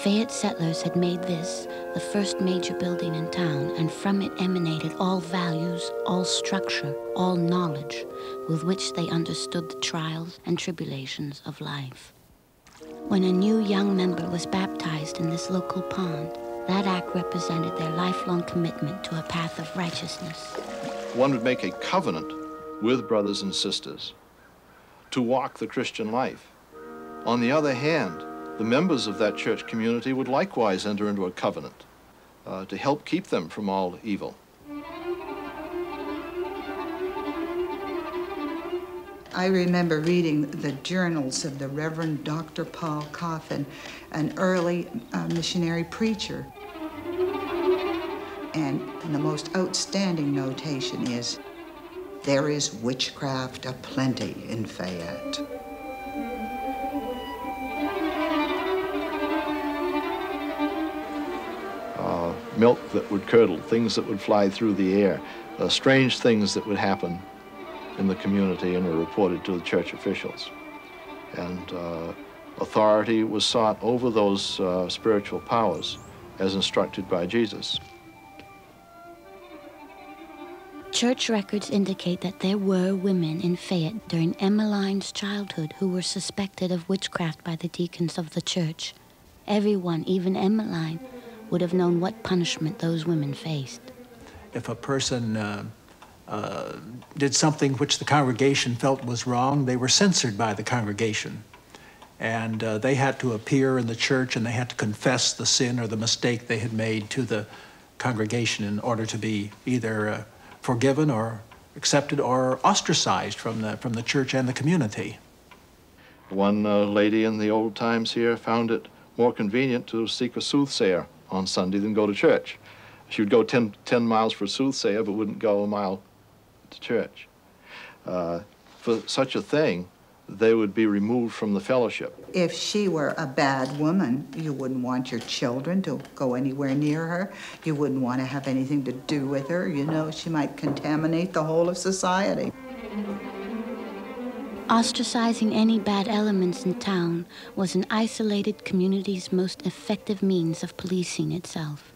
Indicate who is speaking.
Speaker 1: Fayette settlers had made this the first major building in town, and from it emanated all values, all structure, all knowledge with which they understood the trials and tribulations of life. When a new young member was baptized in this local pond, that act represented their lifelong commitment to a path of righteousness.
Speaker 2: One would make a covenant with brothers and sisters to walk the Christian life. On the other hand, the members of that church community would likewise enter into a covenant to help keep them from all evil.
Speaker 3: I remember reading the journals of the Reverend Dr. Paul Coffin, an early missionary preacher. And the most outstanding notation is, "There is witchcraft aplenty in Fayette."
Speaker 2: Milk that would curdle, things that would fly through the air, strange things that would happen in the community and were reported to the church officials. And authority was sought over those spiritual powers as instructed by Jesus.
Speaker 1: Church records indicate that there were women in Fayette during Emmeline's childhood who were suspected of witchcraft by the deacons of the church. Everyone, even Emmeline, would have known what punishment those women faced.
Speaker 4: If a person did something which the congregation felt was wrong, they were censored by the congregation. And they had to appear in the church and they had to confess the sin or the mistake they had made to the congregation in order to be either forgiven or accepted or ostracized from the church and the community.
Speaker 2: One lady in the old times here found it more convenient to seek a soothsayer on Sunday than go to church. She would go 10 miles for a soothsayer, but wouldn't go a mile to church. For such a thing, they would be removed from the fellowship.
Speaker 3: If she were a bad woman, you wouldn't want your children to go anywhere near her. You wouldn't want to have anything to do with her. You know, she might contaminate the whole of society.
Speaker 1: Ostracizing any bad elements in town was an isolated community's most effective means of policing itself.